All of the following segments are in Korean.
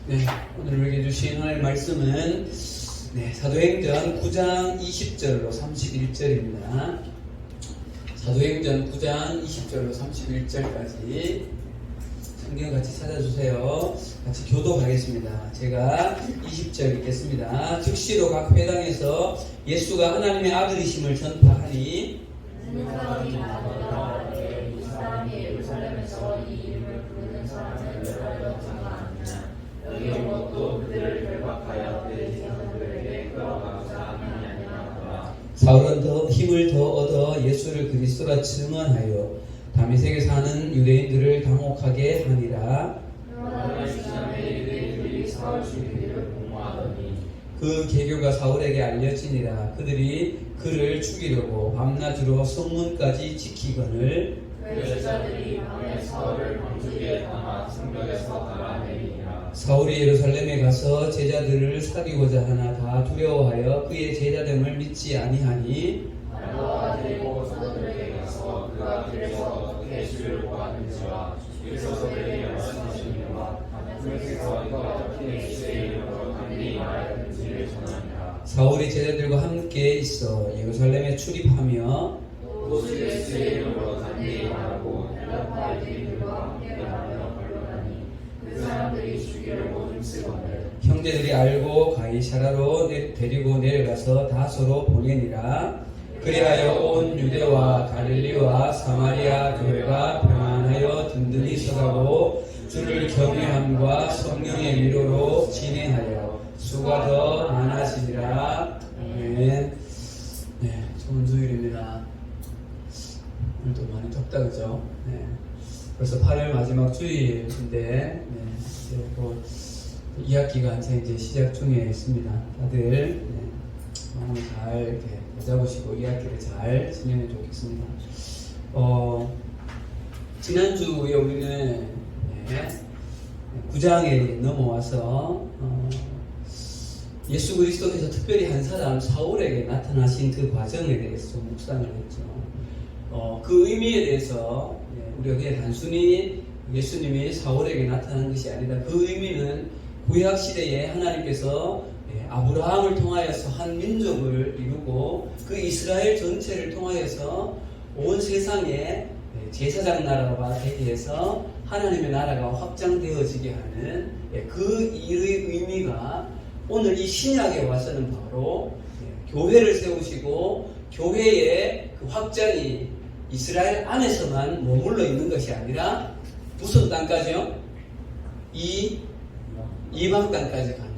네, 오늘 우리에게 주신 하나님의 말씀은 사도행전 9장 20절로 31절입니다. 사도행전 9장 20절로 31절까지 성경 같이 찾아주세요. 같이 교독하겠습니다. 제가 20절 읽겠습니다. 즉시로 각 회당에서 예수가 하나님의 아들이심을 전파하니 사울은 더 힘을 더 얻어 예수를 그리스도라 증언하여 다메섹에 사는 유대인들을 당혹하게 하니라. 그 계교가 사울에게 알려지니라. 그들이 그를 죽이려고 밤낮으로 성문까지 지키거늘 제자들이 밤에 사울을 방죽에 담아 성벽에서 달아내리니라. 사울이 예루살렘에 가서 제자들을 사귀고자 하나 다 두려워하여 그의 제자됨을 믿지 아니하니 말로와 데리고 사도들에게 가서 그가 길에서 어떻게 주를 보았는지와 주께서 그에게 말씀하시니와 다메섹에서 이와 같은 주의 이름으로 담대히 말하였는지를 전하니라. 사울이 제자들과 함께 있어 예루살렘에 출입하며 또 주 예수의 이름으로 담대히 말하고 헬라파 유대인들과 함께 말하며 반론하니 그 사람들이 죽이려고 힘쓰거늘 형제들이 알고 가이사라로 데리고 내려가서 다소로 보내니라. 그리하여 온 유대와 갈릴리와 사마리아 교회가 평안하여 든든히 서가고 주를 경외함과 성령의 위로로 진행하여 수가 더 많아지니라. 아멘. 네, 좋은 주일입니다. 오늘도 많이 덥다 그죠? 네. 벌써 8월 마지막 주일인데 이제 곧 2학기가 한창 이제 시작 중에 있습니다. 다들 마음 잘 이렇게 잡으시고 2학기를 잘 지내면 좋겠습니다. 지난주에 우리는 9장에 넘어와서 예수 그리스도께서 특별히 한 사람 사울에게 나타나신 그 과정에 대해서 좀 묵상을 했죠. 그 의미에 대해서 우리가 그냥 단순히 예수님이 사울에게 나타난 것이 아니다. 그 의미는 구약 시대에 하나님께서 아브라함을 통하여서 한 민족을 이루고 그 이스라엘 전체를 통하여서 온 세상에 제사장 나라가 되게 해서 하나님의 나라가 확장되어지게 하는 그 일의 의미가 오늘 이 신약에 와서는 바로 교회를 세우시고 교회의 그 확장이 이스라엘 안에서만 머물러 있는 것이 아니라 무슨 땅까지요? 이방 땅까지 가는.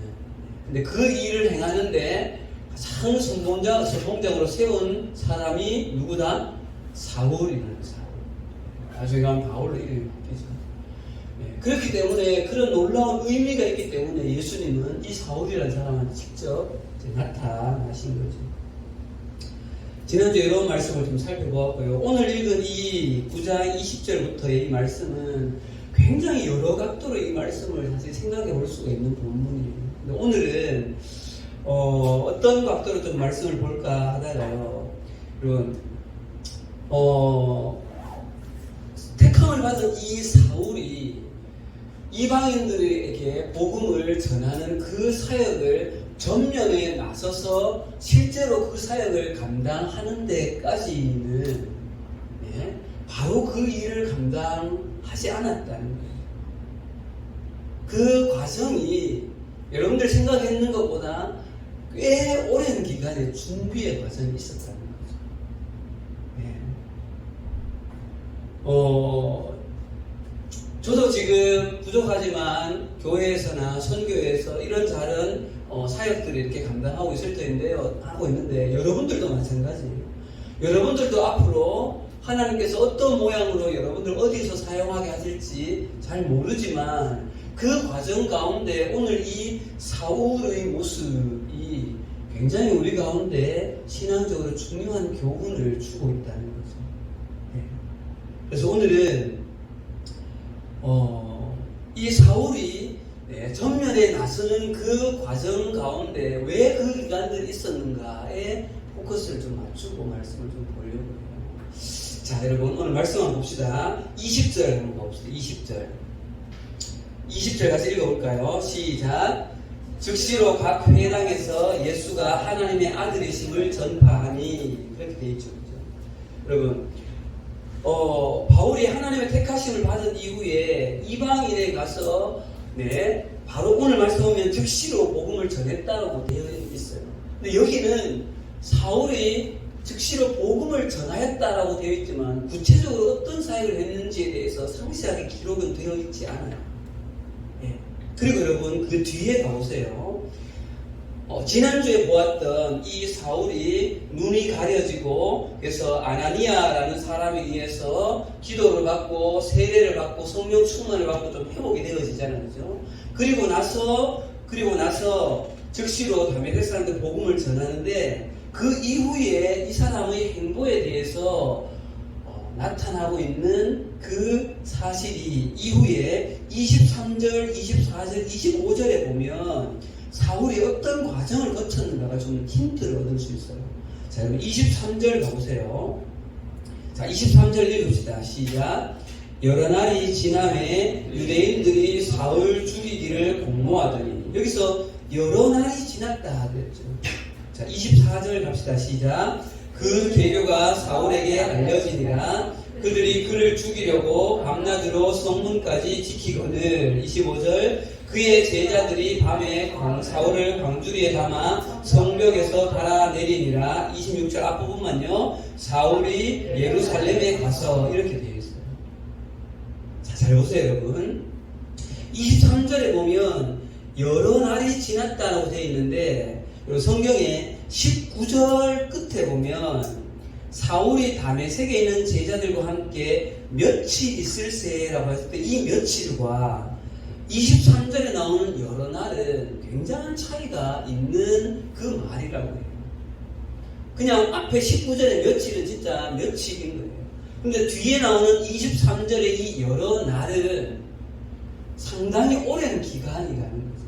근데 그 일을 행하는데 가장 선봉장으로 세운 사람이 누구다? 사울이라는 사람. 나중에 가면 바울로 이름이 바뀌죠. 그렇기 때문에 그런 놀라운 의미가 있기 때문에 예수님은 이 사울이라는 사람한테 직접 나타나신 거죠. 지난주에 이런 말씀을 좀 살펴보았고요. 오늘 읽은 이 9장 20절부터의 이 말씀은 굉장히 여러 각도로 이 말씀을 사실 생각해 볼 수가 있는 본문이에요. 근데 오늘은 어떤 각도로 좀 말씀을 볼까 하다가요. 이런 택함을 받은 이 사울이 이방인들에게 복음을 전하는 그 사역을 전면에 나서서 실제로 그 사역을 감당하는 데까지는 바로 그 일을 감당하지 않았다는 거예요. 그 과정이 여러분들 생각했는 것보다 꽤 오랜 기간의 준비의 과정이 있었다는 거죠. 저도 지금 부족하지만 교회에서나 선교회에서 이런 다른 사역들을 이렇게 감당하고 있을 텐데요. 하고 있는데 여러분들도 마찬가지예요. 여러분들도 앞으로 하나님께서 어떤 모양으로 여러분들 어디서 사용하게 하실지 잘 모르지만 그 과정 가운데 오늘 이 사울의 모습이 굉장히 우리 가운데 신앙적으로 중요한 교훈을 주고 있다는 거죠. 그래서 오늘은 이 사울이 전면에 나서는 그 과정 가운데 왜 그 기간들이 있었는가에 포커스를 좀 맞추고 말씀을 좀 보려고 해요. 자, 여러분 오늘 말씀 한번 봅시다. 20절 한번 봅시다. 20절. 20절 같이 읽어볼까요? 시작. 즉시로 각 회당에서 예수가 하나님의 아들이심을 전파하니. 이렇게 되어 있죠. 여러분, 바울이 하나님의 택하심을 받은 이후에 이방인에 가서 바로 오늘 말씀 보면 즉시로 복음을 전했다고 되어 있어요. 근데 여기는 사울이 즉시로 복음을 전하였다라고 되어 있지만 구체적으로 어떤 사역을 했는지에 대해서 상세하게 기록은 되어 있지 않아요. 그리고 여러분 그 뒤에 가보세요. 지난주에 보았던 이 사울이 눈이 가려지고 그래서 아나니아라는 사람에 의해서 기도를 받고 세례를 받고 성령 충만을 받고 좀 회복이 되어지잖아요. 그죠? 그리고 나서 즉시로 다메섹 사람들 복음을 전하는데 그 이후에 이 사람의 행보에 대해서 나타나고 있는 그 사실이 이후에 23절, 24절, 25절에 보면 사울이 어떤 과정을 거쳤는가가 좀 힌트를 얻을 수 있어요. 자, 여러분 23절 가보세요. 자, 23절 읽읍시다. 시작. 여러 날이 지남에 유대인들이 사울 죽이기를 공모하더니. 여기서 여러 날이 지났다 그랬죠. 자, 24절 갑시다. 시작. 그 계교가 사울에게 알려지니라. 그들이 그를 죽이려고 밤낮으로 성문까지 지키거늘. 25절. 그의 제자들이 밤에 사울을 광주리에 담아 성벽에서 달아내리니라. 26절 앞부분만요. 사울이 예루살렘에 가서 이렇게 되어 있어요. 자, 잘 보세요 여러분. 23절에 보면 여러 날이 지났다고 되어 있는데 성경에 19절 끝에 보면 사울이 다메섹에 있는 제자들과 함께 며칠 있을세라고 했을 때 이 며칠과 23절에 나오는 여러 날은 굉장한 차이가 있는 그 말이라고 해요. 그냥 앞에 19절에 며칠은 진짜 며칠인 거예요. 근데 뒤에 나오는 23절의 이 여러 날은 상당히 오랜 기간이라는 거죠.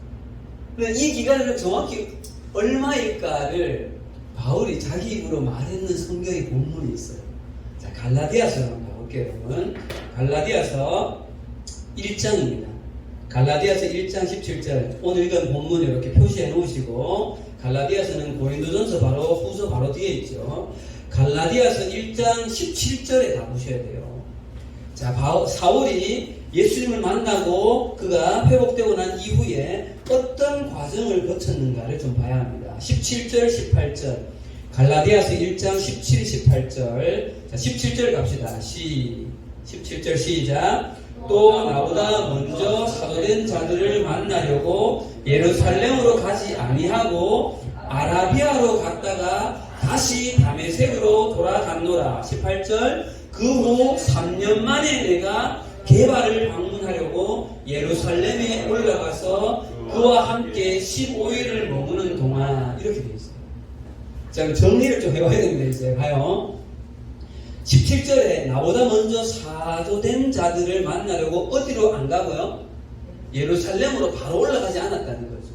근데 이 기간은 정확히 얼마일까를 바울이 자기 입으로 말했는 성경의 본문이 있어요. 자, 갈라디아서 한번 가볼게요, 여러분. 갈라디아서 1장입니다. 갈라디아서 1장 17절. 오늘 읽은 본문 이렇게 표시해 놓으시고, 갈라디아서는 고린도전서 바로 후서 바로 뒤에 있죠. 갈라디아서 1장 17절에 가보셔야 돼요. 자, 사울이 예수님을 만나고 그가 회복되고 난 이후에 어떤 과정을 거쳤는가를 좀 봐야 합니다. 17절, 18절. 갈라디아서 1장 17, 18절. 자, 17절 갑시다. 17절 시작. 또 나보다 먼저 사도된 자들을 만나려고 예루살렘으로 가지 아니하고 아라비아로 갔다가 다시 다메섹으로 돌아갔노라. 18절. 그 후 3년 만에 내가 게바를 방문하려고 예루살렘에 올라가서 그와 함께 15일을 머무는 동안. 이렇게 되어 있어요. 자, 정리를 좀 해봐야 됩니다. 이제 봐요. 17절에 나보다 먼저 사도된 자들을 만나려고 어디로 안 가고요? 예루살렘으로 바로 올라가지 않았다는 거죠.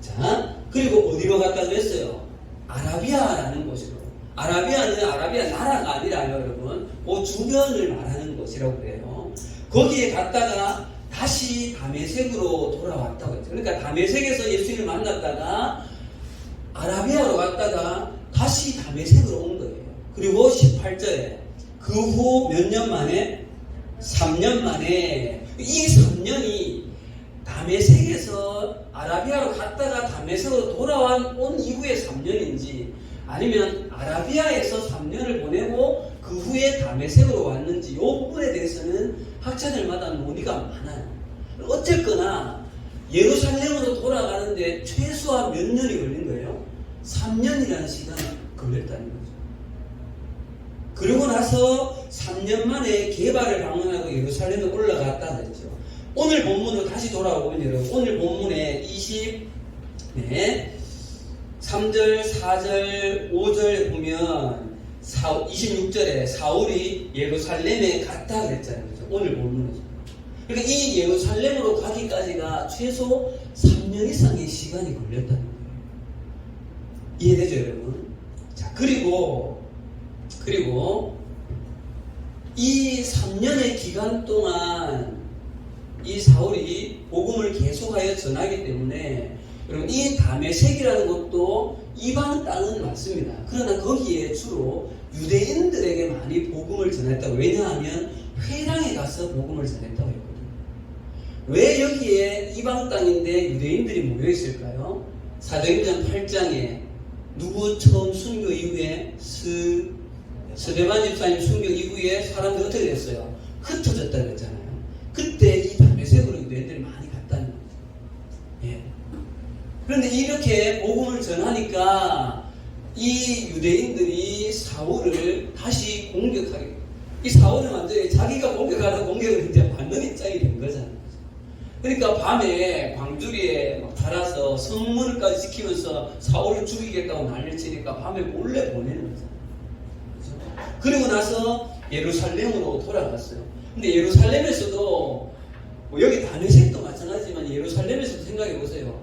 자, 그리고 어디로 갔다고 했어요? 아라비아라는 곳으로. 아라비아는 아라비아 나라가 아니라요, 여러분. 그 주변을 말하는 곳이라고 그래요. 거기에 갔다가 다시 다메섹으로 돌아왔다고 했죠. 그러니까 다메섹에서 예수님을 만났다가 아라비아로 갔다가 다시 다메섹으로 온 거예요. 그리고 18절에 그 후 몇 년 만에? 3년 만에. 이 3년이 다메섹에서 아라비아로 갔다가 다메섹으로 돌아온 이후의 3년인지 아니면 아라비아에서 3년을 보내고 그 후에 다메섹으로 왔는지 이 부분에 대해서는 학자들마다 논의가 많아요. 어쨌거나 예루살렘으로 돌아가는데 최소한 몇 년이 걸린 거예요? 3년이라는 시간이 걸렸다는 거죠. 그리고 나서 3년 만에 게바를 방문하고 예루살렘에 올라갔다 그랬죠. 오늘 본문으로 다시 돌아오면 여러분, 오늘 본문에 3절, 4절, 5절 보면 26절에 사울이 예루살렘에 갔다 그랬잖아요. 오늘 본문에서. 그러니까 이 예루살렘으로 가기까지가 최소 3년 이상의 시간이 걸렸다는 거예요. 이해되죠, 여러분? 자, 그리고 이 3년의 기간 동안 이 사울이 복음을 계속하여 전하기 때문에 여러분 이 다메섹이라는 것도 이방 땅은 맞습니다. 그러나 거기에 주로 유대인들에게 많이 복음을 전했다고. 왜냐하면 회당에 가서 복음을 전했다고 했거든요. 왜 여기에 이방 땅인데 유대인들이 모여 있을까요? 사도행전 8장에 누구 처음 순교 이후에 스데반 집사님 순교 이후에 사람들이 어떻게 됐어요? 흩어졌다 그랬잖아요. 그때 이 다메섹으로 유대인들이 많이 갔다는 거죠. 예. 그런데 이렇게 복음을 전하니까 이 유대인들이 사울을 다시 공격하게, 이 사울은 완전히 자기가 공격하는 공격을 이제 받는 입장이 된 거잖아요. 그러니까 밤에 광주리에 막 달아서 성문을까지 지키면서 사울을 죽이겠다고 난리를 치니까 밤에 몰래 보내는 거잖아요. 그렇죠? 그리고 나서 예루살렘으로 돌아갔어요. 근데 예루살렘에서도 뭐 여기 다메섹도 마찬가지지만 예루살렘에서도 생각해 보세요.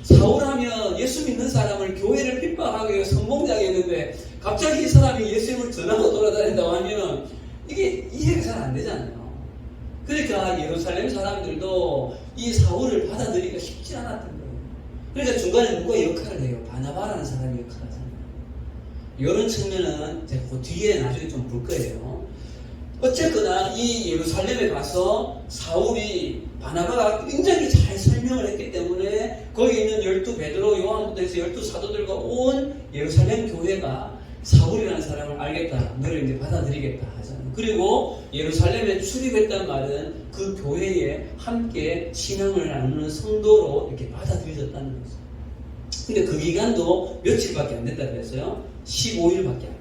사울하면 예수 믿는 사람을 교회를 핍박하기 위해 성공장했는데 갑자기 이 사람이 예수님을 전하고 돌아다닌다고 하면 이게 이해가 잘 안 되잖아요. 그러니까 예루살렘 사람들도 이 사울을 받아들이기가 쉽지 않았던 거예요. 그러니까 중간에 누가 역할을 해요? 바나바라는 사람이 역할을 하잖아요. 이런 측면은 제가 그 뒤에 나중에 좀 볼 거예요. 어쨌거나 이 예루살렘에 가서 사울이 바나바가 굉장히 잘 설명을 했기 때문에 거기 있는 12 베드로, 요한부터 해서 12 사도들과 온 예루살렘 교회가 사울이라는 사람을 알겠다, 너를 이제 받아들이겠다 하잖아요. 그리고 예루살렘에 출입했단 말은 그 교회에 함께 신앙을 나누는 성도로 이렇게 받아들여졌다는 거죠. 근데 그 기간도 며칠밖에 안 됐다 그랬어요. 15일밖에 안 돼요.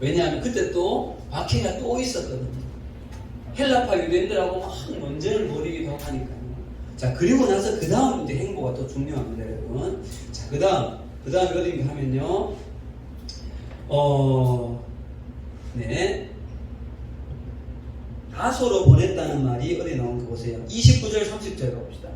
왜냐하면 그때 또 박해가 또 있었거든요. 헬라파 유대인들하고 막 논쟁을 벌이기도 하니까요. 자, 그리고 나서 그 다음 이제 행보가 또 중요합니다, 여러분. 자, 그 다음 어딘가 하면요. 다소로 보냈다는 말이 어디 나온 거 보세요. 29절 30절 가봅시다.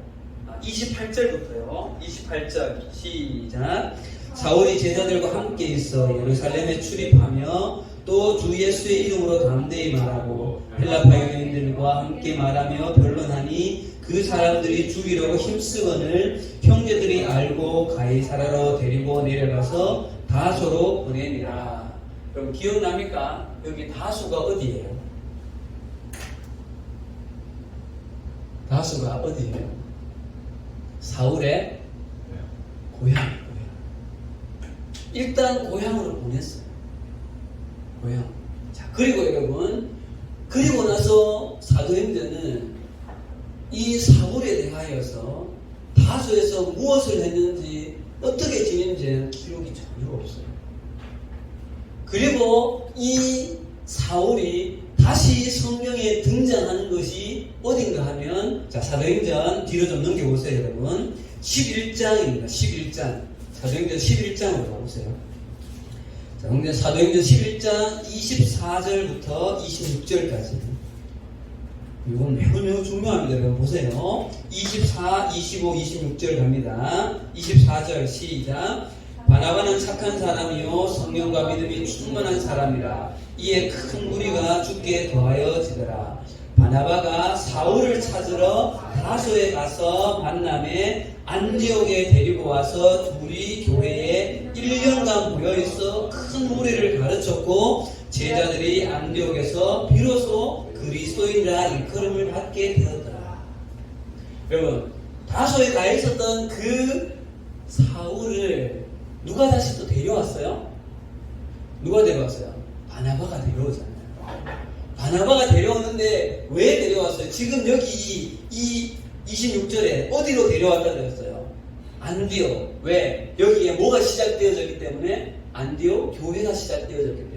28절부터요. 28절 시작. 사울이 제자들과 함께 있어 예루살렘에 출입하며 또 주 예수의 이름으로 담대히 말하고 헬라파 유대인들과 함께 말하며 변론하니 그 사람들이 죽이려고 힘쓰거늘 형제들이 알고 가이사라로 데리고 내려가서 다소로 보내니라. 그럼 기억납니까? 여기 다소가 어디예요? 다소가 어디예요? 사울의 고향. 일단 고향으로 보냈어요. 고향. 자, 그리고 여러분, 그리고 나서 사도행전은 이 사울에 대하여서 다소에서 무엇을 했는지 어떻게 지냈는지는 기록이 전혀 없어요. 그리고 이 사울이 다시 성경에 등장하는 것이 어딘가 하면, 자, 사도행전 뒤로 좀 넘겨보세요, 여러분. 11장입니다. 11장. 사도행전 11장으로 가보세요. 자, 사도행전 11장 24절부터 26절까지. 이건 매우 중요합니다. 여러분 보세요. 24, 25, 26절 갑니다. 24절 시작. 바나바는 착한 사람이요 성령과 믿음이 충만한 사람이라. 이에 큰 무리가 주께 더하여지더라. 바나바가 사울을 찾으러 다소에 가서 만남에 안디옥에 데리고 와서 둘이 교회에 1년간 모여있어 큰 무리를 가르쳤고 제자들이 안디옥에서 비로소 그리스도인이라 일컬음을 받게 되었더라. 여러분, 다소에 가 있었던 그 사울을 누가 다시 또 데려왔어요? 누가 데려왔어요? 바나바가 데려오잖아요. 바나바가 데려오는데 왜 데려왔어요? 지금 여기 이 26절에 어디로 데려왔다 그랬어요? 안디옥. 왜? 여기에 뭐가 시작되어졌기 때문에? 안디옥 교회가 시작되어졌기 때문에.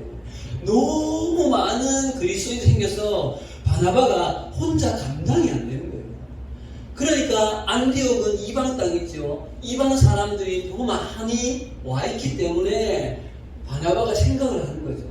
너무 많은 그리스도인이 생겨서 바나바가 혼자 감당이 안 되는 거예요. 그러니까 안디옥은 이방 땅이죠. 이방 사람들이 너무 많이 와 있기 때문에 바나바가 생각을 하는 거죠.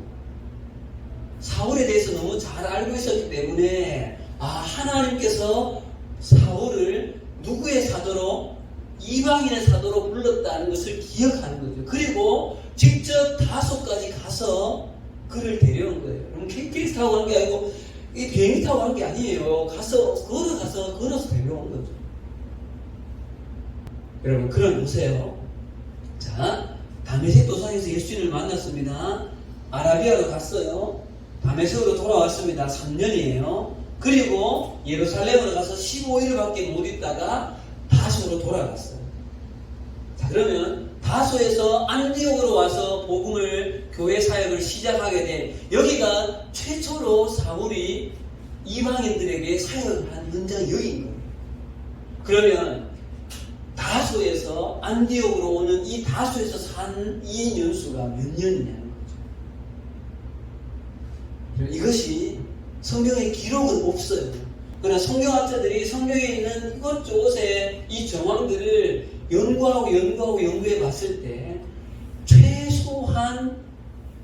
사울에 대해서 너무 잘 알고 있었기 때문에 하나님께서 사울을 누구의 사도로? 이방인의 사도로 불렀다는 것을 기억하는 거죠. 그리고 직접 다소까지 가서 그를 데려온 거예요. 그럼 KTX 타고 간 게 아니고 이 비행기 타고 간 게 아니에요. 걸어서 데려온 거죠. 여러분, 그럼 보세요. 자, 다메섹 도상에서 예수님을 만났습니다. 아라비아로 갔어요. 다메섹으로 돌아왔습니다. 3년이에요. 그리고 예루살렘으로 가서 15일밖에 못 있다가 다소로 돌아갔어요. 자, 그러면 다소에서 안디옥으로 와서 복음을, 교회 사역을 시작하게 된, 여기가 최초로 사울이 이방인들에게 사역을 한 현장이 여기인 거예요. 그러면 다소에서 안디옥으로 오는 이 다소에서 산 이 연수가 몇 년이냐는 거죠. 이것이 성경에 기록은 없어요. 그러나 성경학자들이 성경에 있는 이것저것의 이 정황들을 연구해 봤을 때 최소한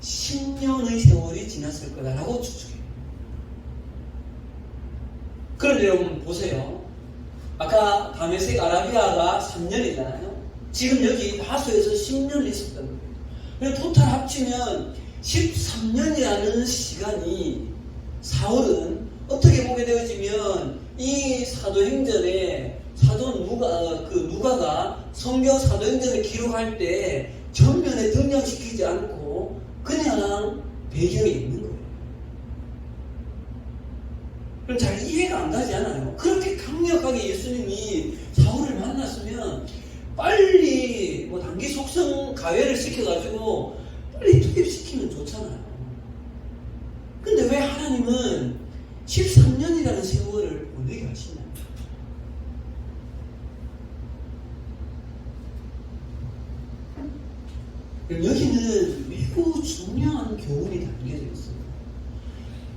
10년의 세월이 지났을 거다라고 추측해요. 그런데 여러분 보세요. 아까 다메섹 아라비아가 3년이잖아요. 지금 여기 다소에서 10년을 있었던 거예요. 그래서 토탈 합치면 13년이라는 시간이 사울은 어떻게 보게 되어지면 이 사도행전에 누가가 성경 사도행전을 기록할 때 전면에 등장시키지 않고 그냥 배경에 있는 거예요. 그럼 잘 이해가 안 가지 않아요? 그렇게 강력하게 예수님이 사울을 만났으면 빨리 단기 속성 가외를 시켜가지고 빨리 투입시키면 좋잖아요. 근데 왜 하나님은 13년이라는 세월을 보내게 하시냐? 여기는 매우 중요한 교훈이 담겨져 있습니다.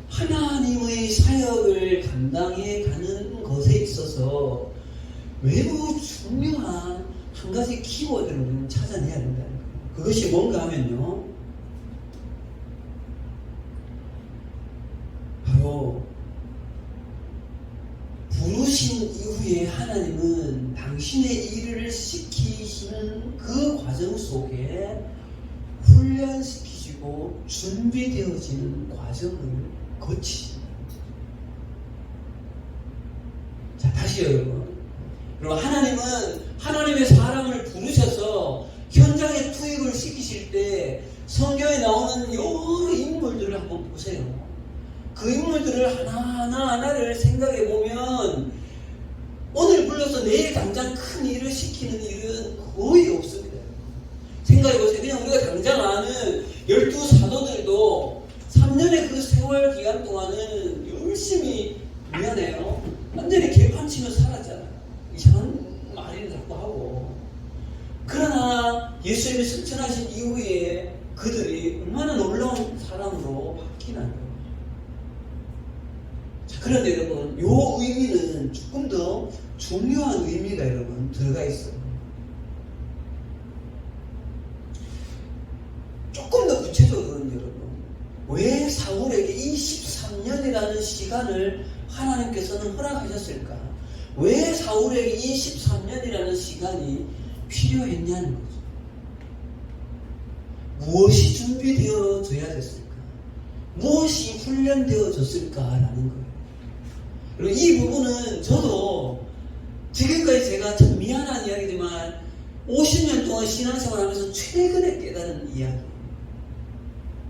하나님의 사역을 감당해 가는 것에 있어서 매우 중요한 한 가지 키워드를 우리는 찾아내야 된다는 거예요. 그것이 뭔가 하면요, 바로 부르신 이후에 하나님은 당신의 일을 시키시는 그 과정 속에 훈련시키시고 준비되어지는 과정을 거치신다. 자, 다시 여러분. 그리고 하나님은 하나님의 사람을 부르셔서 현장에 투입을 시키실 때 성경에 나오는 여러 인물들을 한번 보세요. 그 인물들을 하나하나를 생각해 보면 오늘 불러서 내일 당장 큰 일을 시키는 일은 거의 없습니다. 생각해 보세요. 그냥 우리가 당장 아는 12사도들도 3년의 그 세월 기간 동안은 열심히, 미안해요, 완전히 개판치며 살았잖아요. 이상한 말을 자꾸 하고. 그러나 예수님이 승천하신 이후에 그들이 얼마나 놀라운 사람으로 바뀌나요? 자, 그런데 여러분, 요 의미는 조금 더 중요한 의미가 여러분 들어가 있어요. 조금 더 구체적으로는 여러분, 왜 사울에게 이 13년이라는 시간을 하나님께서는 허락하셨을까? 왜 사울에게 이 13년이라는 시간이 필요했냐는 거죠. 무엇이 준비되어져야 됐을까? 무엇이 훈련되어졌을까라는 거예요. 그리고 이 부분은 저도 지금까지 제가 참 미안한 이야기지만 50년 동안 신앙생활 하면서 최근에 깨달은 이야기.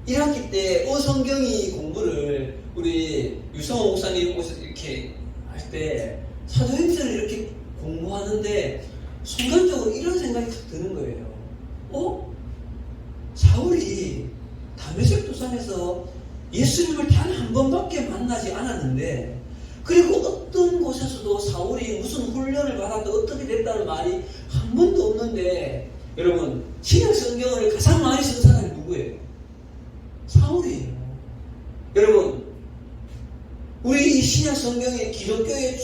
1학기 때 어성경이 공부를 우리 유성호 목사님 이렇게 할 때 사도행전을 이렇게 공부하는데 순간적으로 이런 생각이 딱 드는 거예요. 사울이 다메섹 도상에서 예수님을 단 한 번밖에 만나지 않았는데, 그리고 어떤 곳에서도 사울이 무슨 훈련을 받았다 어떻게 됐다는 말이 한 번도 없는데, 여러분 신약 성경을 가장 많이 쓴 사람이 누구예요? 사울이에요. 여러분, 우리 이 신약 성경의 기독교의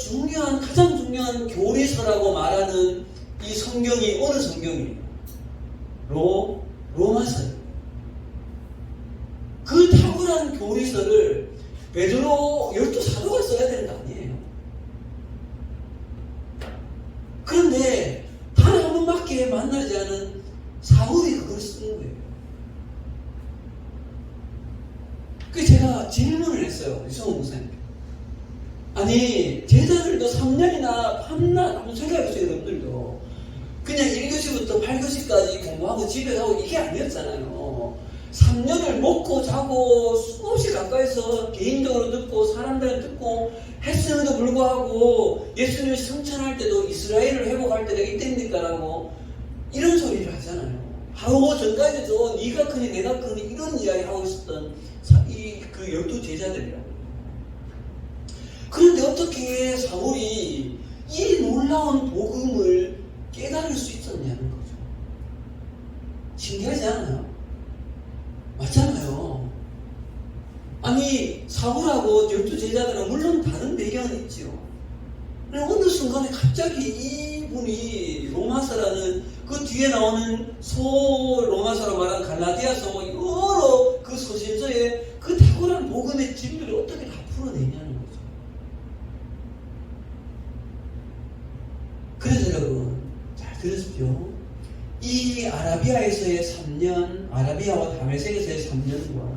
가장 중요한 교리서라고 말하는 이 성경이 어느 성경이에요? 로마서예요. 그 탁월한 교리서를 베드로 12사도가 써야 되는 거 아니에요? 그런데 단 한 번밖에 만나지 않은 사울이 그걸 쓰는 거예요. 그래서 제가 질문을 했어요. 유성호 목사님. 아니 제자들도 3년이나 밤낮 한번 생각해보세요. 여러분들도 그냥 1교시부터 8교시까지 공부하고 집에 가고 이게 아니었잖아요. 3년을 먹고 자고 수없이 가까이서 개인적으로 듣고 사람들한테 듣고 했음에도 불구하고 예수님을 성찬할 때도 이스라엘을 회복할 때가 이때입니까? 라고 이런 소리를 하잖아요. 하고 전까지도 네가 크니 내가 크니 이런 이야기 하고 있었던 그 12제자들이라고. 그런데 어떻게 사울이 이 놀라운 복음을 깨달을 수 있었냐는 거죠. 신기하지 않아요? 맞잖아요. 아니 사울하고 12제자들은 물론 다른 배경은 있죠. 그런데 어느 순간에 갑자기 이분이 로마서라는 그 뒤에 나오는 로마서로 말하는 갈라디아서 여러 그 서신서에 그 탁월한 복음의 진리를 어떻게 다 풀어내냐는 거죠. 그래서 여러분 잘 들으십시오. 이 아라비아에서의 3년, 아라비아와 다메섹에서의 3년과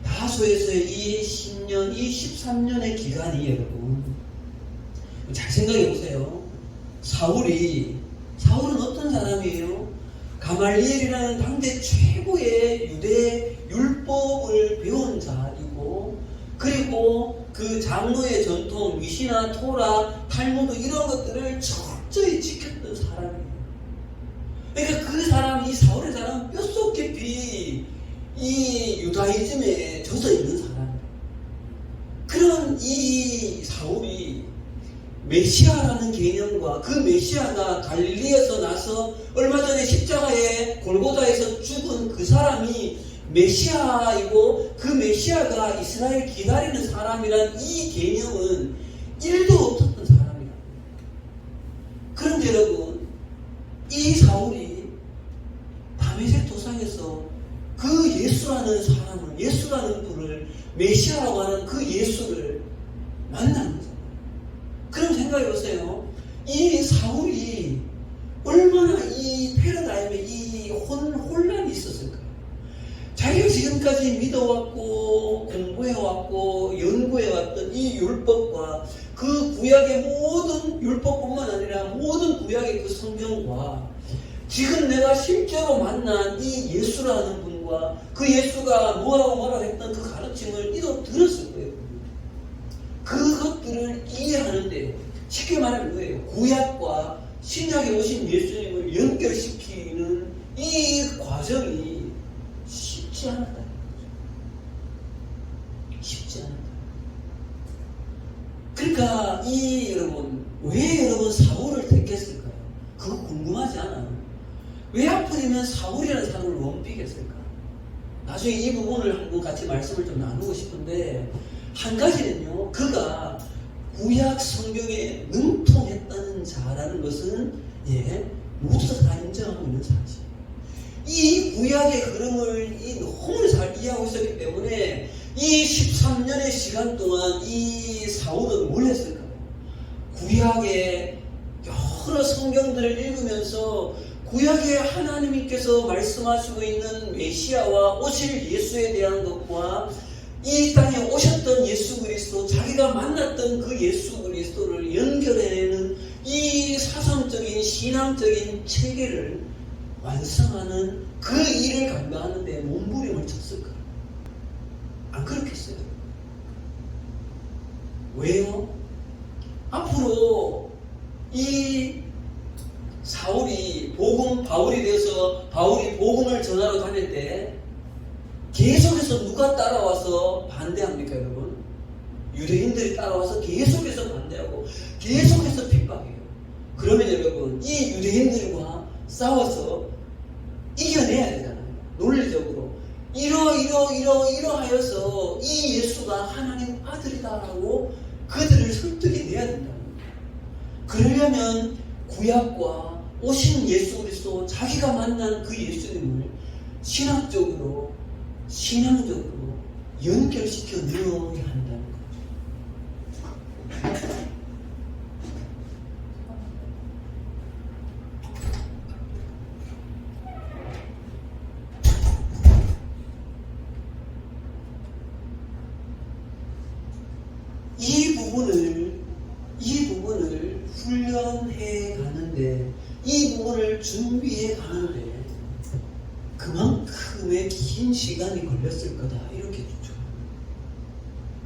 다소에서의 이 10년, 이 13년의 기간이 여러분 잘 생각해 보세요. 사울은 어떤 사람이에요? 가말리엘이라는 당대 최고의 유대 율법을 배운 자이고, 그리고 그 장로의 전통, 미시나, 토라, 탈무드 이런 것들을 철저히 지켰던 사람이에요. 그러니까 그 사람, 이 사울의 사람은 뼛속 깊이 이 유다이즘에 젖어 있는 사람이에요. 그런 이 사울이 메시아라는 개념과 그 메시아가 갈릴리에서 나서 얼마 전에 십자가에 골고다에서 죽은 그 사람이 메시아이고 그 메시아가 이스라엘 기다리는 사람이란 이 개념은 1도 없었던 사람이다. 그런데 여러분, 이 사울이 다메섹 도상에서 그 예수라는 사람을, 예수라는 분을, 메시아라고 하는 그 예수를 만난 거죠. 그럼 생각해보세요. 이 사울이 얼마나 이 패러다임에 이 혼란이 있었을까요? 자기가 지금까지 믿어왔고 공부해왔고 연구해왔던 이 율법과 그 구약의 모든 율법뿐만 아니라 모든 구약의 그 성경과 지금 내가 실제로 만난 이 예수라는 분과 그 예수가 뭐라고 했던 그 가르침을 이도 들었을 거예요. 그것들을 이해하는데 쉽게 말하면 뭐예요? 구약과 신약에 오신 예수님을 연결시키는 이 과정이 쉽지 않았다. 쉽지 않았다. 그러니까 왜 여러분 사울을 택했을까요? 그거 궁금하지 않아요? 왜 하필이면 사울이라는 사람을 원픽했을까? 나중에 이 부분을 한번 같이 말씀을 좀 나누고 싶은데, 한 가지는요, 그가 구약 성경에 능통했다는 자라는 것은 모두 다 인정하고 있는 사실. 이 구약의 흐름을 너무 잘 이해하고 있었기 때문에 이 13년의 시간 동안 이 사울은 뭘 했을까요? 구약의 여러 성경들을 읽으면서 구약에 하나님께서 말씀하시고 있는 메시아와 오실 예수에 대한 것과 이 땅에 오셨던 예수 그리스도, 자기가 만났던 그 예수 그리스도를 연결해내는 이 사상적인 신앙적인 체계를 완성하는 그 일을 감당하는 데 몸부림을 쳤을까? 안 그렇겠어요? 왜요? 앞으로 이 사울이 바울이 되어서 바울이 복음을 전하러 다닐 때 계속해서 누가 따라와서 반대합니까, 여러분? 유대인들이 따라와서 계속해서 반대하고 계속해서 핍박해요. 그러면 여러분, 이 유대인들과 싸워서 이겨내야 되잖아요. 논리적으로. 이러하여서 이 예수가 하나님 아들이다라고 그들을 설득해내야 된다는 거예요. 그러려면 구약과 오신 예수 그리스도, 자기가 만난 그 예수님을 신학적으로 연결시켜 내어야 한다는 거죠. 이 부분을 이 부분을 준비해 가는데 그만큼의 긴 시간이 걸렸을 거다 이렇게 주죠.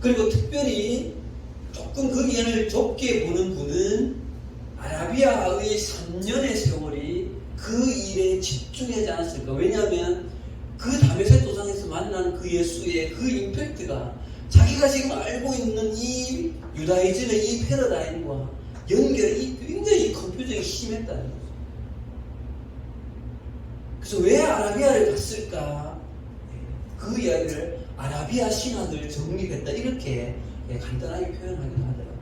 그리고 특별히 조금 그 기간을 좁게 보는 분은 아라비아의 3년의 세월이 그 일에 집중하지 않았을까. 왜냐하면 그 다메섹 도상에서 만난 그 예수의 그 임팩트가 자기가 지금 알고 있는 이 유다이즘의 이 패러다임과 연결이 굉장히 컴퓨터에 심했다는 거죠. 그래서 왜 아라비아를 갔을까? 그 이야기를 아라비아 신학을 정립했다 이렇게 간단하게 표현하기도 하더라고요.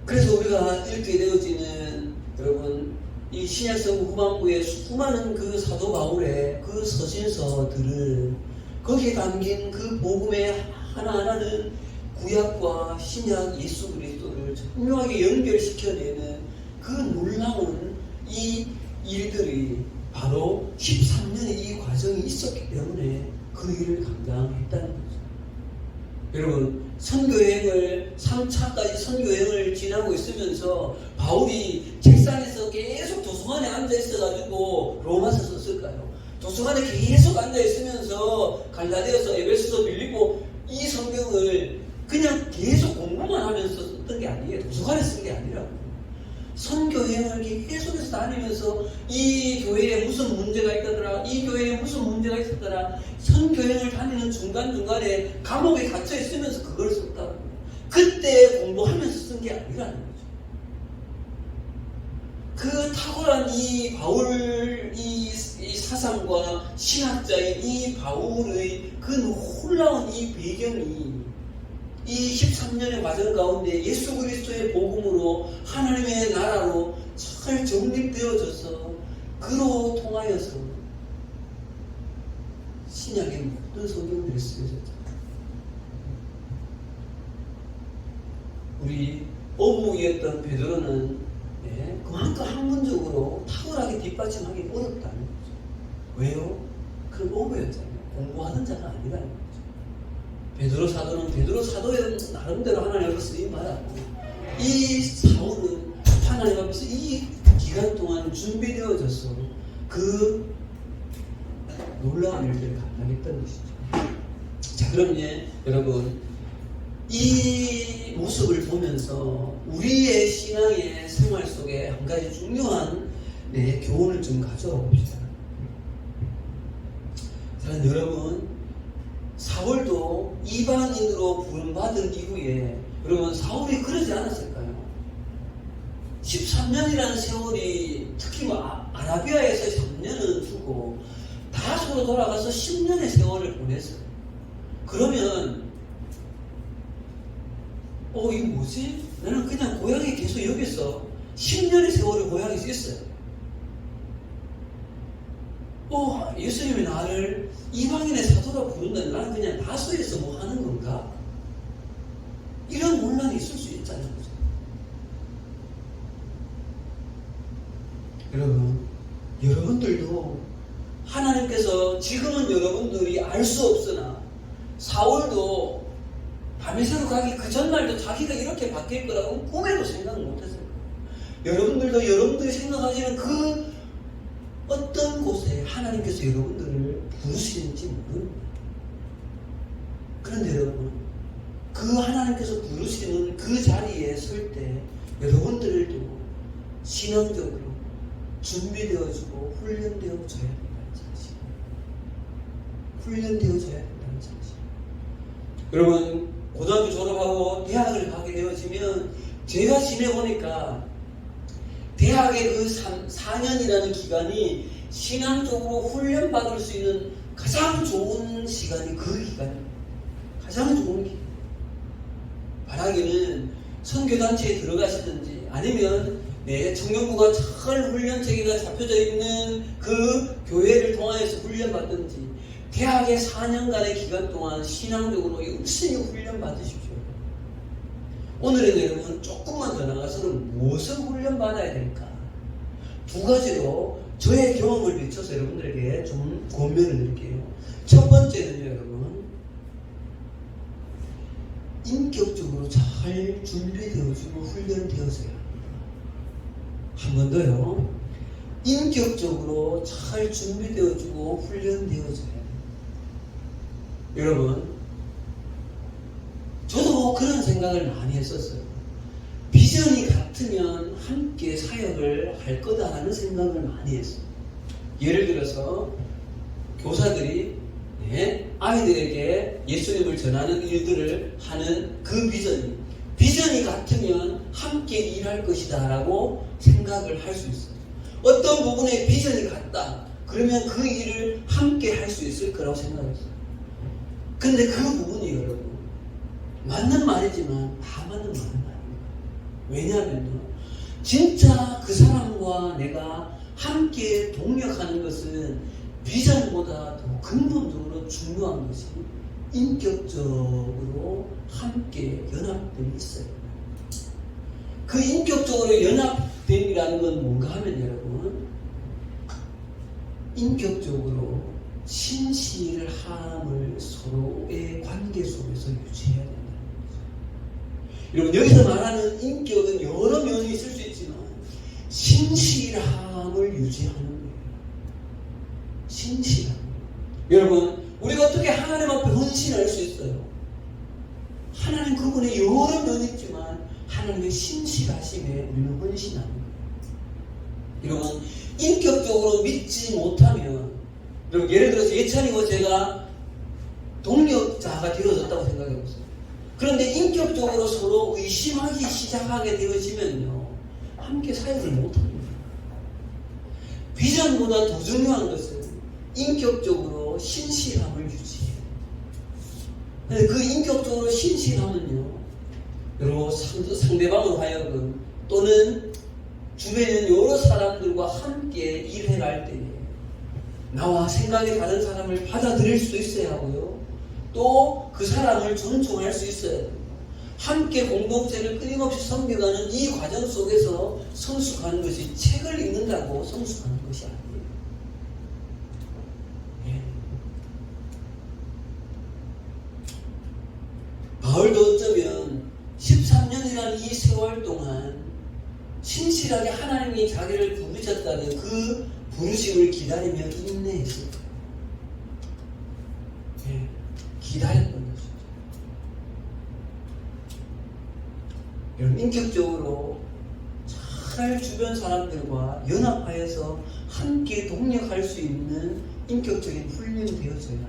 그래서 우리가 이렇게 되어지는 여러분 이 신약성 후반부에 수많은 그 사도 바울의 그 서신서들을 거기에 담긴 그 복음의 하나하나는 구약과 신약 예수 그리스도를 분명하게 연결시켜내는 그 놀라운 이 일들이 바로 13년의 이 과정이 있었기 때문에 그 일을 감당했다는 거죠. 여러분 선교여행을 3차까지 선교여행을 지나고 있으면서 바울이 책상에서 계속 도서관에 앉아 있어가지고 로마서 썼을까요? 도서관에 계속 앉아 있으면서 갈라디아서 에베소서 빌립보 이 성경을 그냥 계속 공부만 하면서 썼던 게 아니에요. 도서관에 쓴 게 아니라고. 선교여행을 계속해서 다니면서 이 교회에 무슨 문제가 있다더라, 이 교회에 무슨 문제가 있었더라, 선교여행을 다니는 중간중간에 감옥에 갇혀 있으면서 그걸 썼다고. 그때 공부하면서 쓴 게 아니라는 거죠. 그 탁월한 이 바울 이 사상과 신학자인 이 바울의 그 놀라운 이 배경이 이 13년의 과정 가운데 예수 그리스도의 복음으로 하나님의 나라로 잘 정립되어져서 그로 통하여서 신약의 모든 성경들이 쓰여졌다. 우리 어부이었던 베드로는 그만큼 학문적으로 탁월하게 뒷받침하기 어렵다는 거죠. 왜요? 그 어부였잖아요. 공부하는 자가 아니라는 거죠. 베드로 사도는 베드로 사도의 나름대로 하나님 앞에 쓰임 받았고 이 사울은 하나님 앞에서 이 기간 동안 준비되어져서 그 놀라운 일들을 감당했던 것이죠. 자, 그럼 이제 여러분 이 모습을 보면서 우리의 신앙의 생활 속에 한 가지 중요한 교훈을 좀 가져와 봅시다. 사랑하는 여러분, 사울도 이방인으로 부름받은 이후에 여러분 사울이 그러지 않았을까요? 13년이라는 세월이 특히 아라비아에서 3년을 두고 다소로 돌아가서 10년의 세월을 보냈어요. 그러면 이거 뭐지? 나는 그냥 고향에 계속 여기서 10년의 세월을 고향에서 있어요. 예수님이 나를 이방인의 사도라 부른다는 나는 그냥 다소에서 뭐 하는 건가? 이런 논란이 있을 수 있잖아요. 그죠? 여러분, 여러분들도 하나님께서 지금은 여러분들이 알 수 없으나 사울도 다메섹으로 가기 그 전날도 자기가 이렇게 바뀔 거라고 꿈에도 생각 못했을 거예요. 여러분들도 여러분들이 생각하시는 그 어떤 곳에 하나님께서 여러분들을 부르시는지 모릅니다. 그런데 여러분, 그 하나님께서 부르시는 그 자리에 설 때 여러분들도 신앙적으로 준비되어지고 훈련되어져야 된다는 사실. 훈련되어져야 된다는 사실. 여러분, 고등학교 졸업하고 대학을 가게 되어지면 제가 지내보니까 대학의 그 4년이라는 기간이 신앙적으로 훈련받을 수 있는 가장 좋은 시간이 그 기간입니다. 가장 좋은 기간. 바라기는 선교단체에 들어가시든지 아니면 청년부가 잘 훈련체계가 잡혀져 있는 그 교회를 통하여서 훈련받든지 대학의 4년간의 기간 동안 신앙적으로 열심히 훈련받으십시오. 오늘은 여러분 조금만 더 나가서는 무엇을 훈련받아야 될까? 두 가지로 저의 경험을 비춰서 여러분들에게 좀 권면을 드릴게요. 첫 번째는요, 여러분, 인격적으로 인격적으로 잘 준비되어지고 훈련되어져야 합니다. 한 번 더요. 인격적으로 잘 준비되어지고 훈련되어져야 합니다. 여러분, 저도 그런 생각을 많이 했었어요. 비전이 같으면 함께 사역을 할 거다 하는 생각을 많이 했어요. 예를 들어서 교사들이 아이들에게 예수님을 전하는 일들을 하는 그 비전이 같으면 함께 일할 것이다 라고 생각을 할 수 있어요. 어떤 부분에 비전이 같다 그러면 그 일을 함께 할 수 있을 거라고 생각했어요. 근데 그 부분이 여러분 맞는 말이지만 다 맞는 말은 아닙니다. 왜냐하면요, 진짜 그 사람과 내가 함께 동력하는 것은 비전보다 더 근본적으로 중요한 것이 인격적으로 함께 연합됨이 있어요. 그 인격적으로 연합됨이라는 건 뭔가 하면 여러분, 인격적으로 신실함을 서로의 관계 속에서 유지해야 된다는 거죠. 여러분, 여기서 말하는 인격은 여러 면이 있을 수 있지만 신실함을 유지하는 거예요. 신실함. 여러분, 우리가 어떻게 하나님 앞에 헌신할 수 있어요? 하나님 그분의 여러 면이 있지만 하나님의 신실하심에 우리는 헌신하는 거예요. 여러분, 인격적으로 믿지 못하면, 여러분, 예를 들어서 예찬이고 제가 동력자가 되어졌다고 생각해보세요. 그런데 인격적으로 서로 의심하기 시작하게 되어지면요, 함께 사역을 못합니다. 비전보다 더 중요한 것은 인격적으로 신실함을 유지해요. 그 인격적으로 신실함은요, 여러분, 상대방으로 하여금 또는 주변에 있는 여러 사람들과 함께 일을 할 때에 나와 생각이 다른 사람을 받아들일 수도 있어야 하고요, 또 그 사람을 존중할 수 있어야 됩니다. 함께 공동체를 끊임없이 섬겨가는 이 과정 속에서 성숙하는 것이 책을 읽는다고 성숙하는 것이 아니에요. 바울도 어쩌면 13년이라는 이 세월 동안 신실하게 하나님이 자기를 부르셨다는 그 부르심을 기다리며 인내했을 거예요. 기다렸던 것이죠. 여러분, 인격적으로 잘 주변 사람들과 연합하여서 함께 동력할 수 있는 인격적인 훈련이 되어져야 합니다.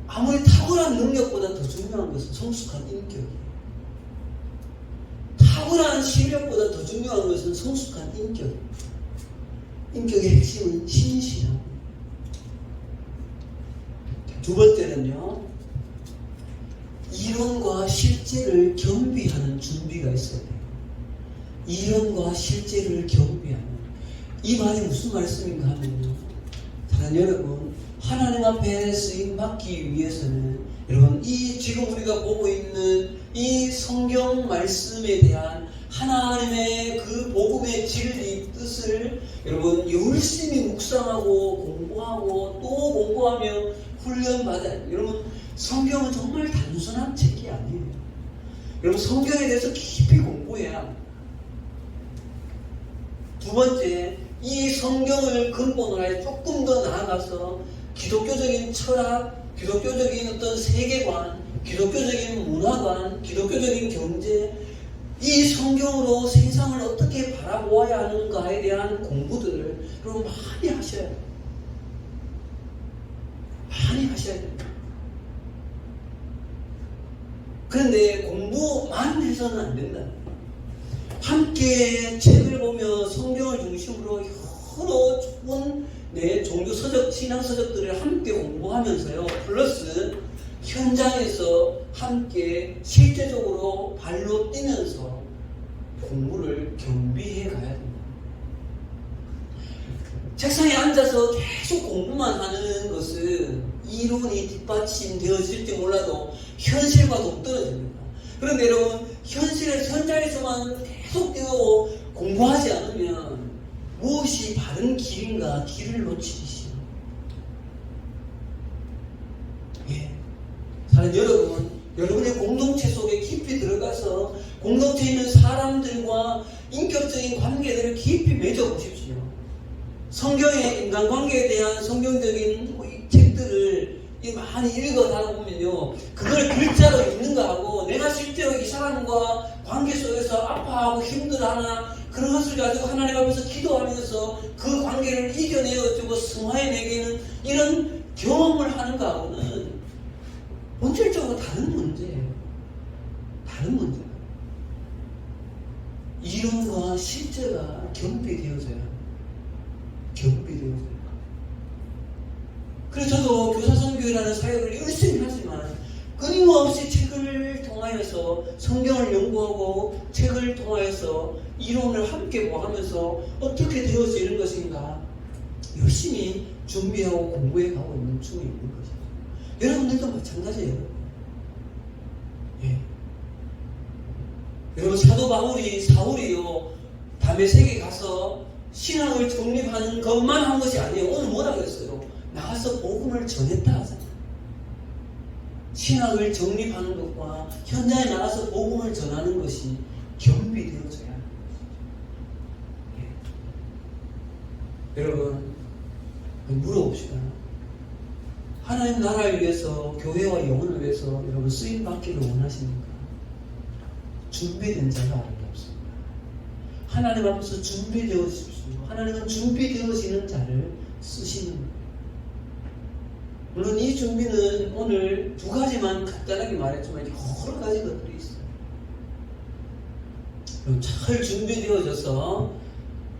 아무리 탁월한 능력보다 더 중요한 것은 성숙한 인격이에요. 탁월한 실력보다 더 중요한 것은 성숙한 인격입니다. 인격의 핵심은 신실함입니다. 두 번째는요, 이론과 실제를 겸비하는 준비가 있어야 돼요. 이론과 실제를 겸비하는. 이 말이 무슨 말씀인가 하면요, 사랑하는 여러분, 하나님 앞에 쓰임 받기 위해서는 여러분, 이 지금 우리가 보고 있는 이 성경 말씀에 대한 하나님의 그 복음의 진리 뜻을 여러분 열심히 묵상하고 공부하고 또 공부하며 훈련받아야 돼요. 여러분, 성경은 정말 단순한 책이 아니에요. 여러분, 성경에 대해서 깊이 공부해야 합니다. 두 번째, 이 성경을 근본으로 해 조금 더 나아가서 기독교적인 철학, 기독교적인 어떤 세계관, 기독교적인 문화관, 기독교적인 경제, 이 성경으로 세상을 어떻게 바라보아야 하는가에 대한 공부들을 여러분 많이 하셔야 돼요. 많이 하셔야 됩니다. 그런데 공부만 해서는 안 된다. 함께 책을 보며 성경을 중심으로 여러 좋은 종교 서적, 신앙 서적들을 함께 공부하면서요, 플러스 현장에서 함께 실제적으로 발로 뛰면서 공부를 겸비해 가야 됩니다. 책상에 앉아서 계속 공부만 하는 것은 이론이 뒷받침되어질지 몰라도 현실과 동떨어집니다. 그런데 여러분, 현장에서만 계속 뛰고 공부하지 않으면 무엇이 바른 길인가 길을 놓치시오. 사랑하는 여러분, 공동체에 있는 사람들과 인격적인 관계들을 깊이 맺어보십시오. 성경의 인간관계에 대한 성경적인 이 책들을 많이 읽어다가 보면요, 그걸 글자로 읽는 거하고 내가 실제로 이 사람과 관계 속에서 아파하고 힘들어하나 그런 것을 가지고 하나님 앞에서 기도하면서 그 관계를 이겨내어주고 승화해내기는 이런 경험을 하는 거하고는 본질적으로 다른 문제예요. 다른 문제예요. 이론과 실제가 겸비되어져야 겸비되어져야. 그래서 저도 교사선교회라는 사역을 열심히 하지만 끊임없이 책을 통하여서 성경을 연구하고 책을 통하여서 이론을 함께 보하면서 어떻게 되어지는 것인가 열심히 준비하고 공부해 가고 있는 중에 있는 것이죠. 여러분들도 마찬가지예요. 예. 여러분 사도 바울이 사울이요 다메섹에 가서 신학을 정립하는 것만 한 것이 아니에요. 오늘 뭐라고 했어요? 나가서 복음을 전했다 하잖아요. 신학을 정립하는 것과 현장에 나가서 복음을 전하는 것이 겸비되어져야 하는 것이죠. 예. 여러분 물어봅시다. 하나님 나라를 위해서 교회와 영혼을 위해서 여러분 쓰임받기를 원하십니까? 준비된 자가 아름답습니다. 하나님 앞에서 준비되어지십시오. 하나님은 준비되어지는 자를 쓰시는 거예요. 물론 이 준비는 오늘 두 가지만 간단하게 말했지만 여러 가지 것들이 있어요. 잘 준비되어져서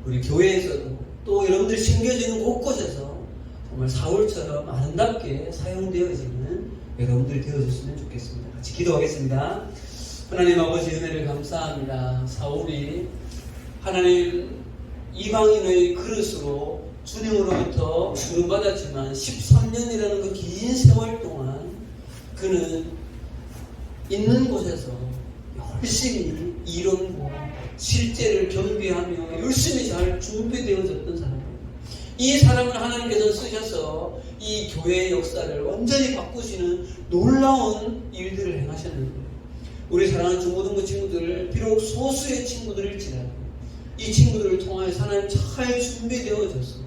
우리 교회에서도 또 여러분들 심겨지는 곳곳에서 정말 사울처럼 아름답게 사용되어지는 여러분들이 되어졌으면 좋겠습니다. 같이 기도하겠습니다. 하나님 아버지 은혜를 감사합니다. 사울이 하나님 이방인의 그릇으로 주님으로부터 부름받았지만 13년이라는 그 긴 세월 동안 그는 있는 곳에서 열심히 이론과 실제를 겸비하며 열심히 잘 준비되어졌던 사람입니다. 이 사람을 하나님께서 쓰셔서 이 교회의 역사를 완전히 바꾸시는 놀라운 일들을 행하셨는데 우리 사랑하는 중고등부 친구들 비록 소수의 친구들일지라도 이 친구들을 통하여 하나님 잘 준비되어져서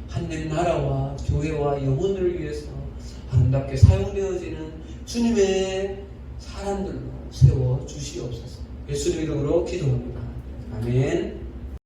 하나님 나라와 교회와 영혼을 위해서 아름답게 사용되어지는 주님의 사람들로 세워주시옵소서. 예수님 이름으로 기도합니다. 아멘.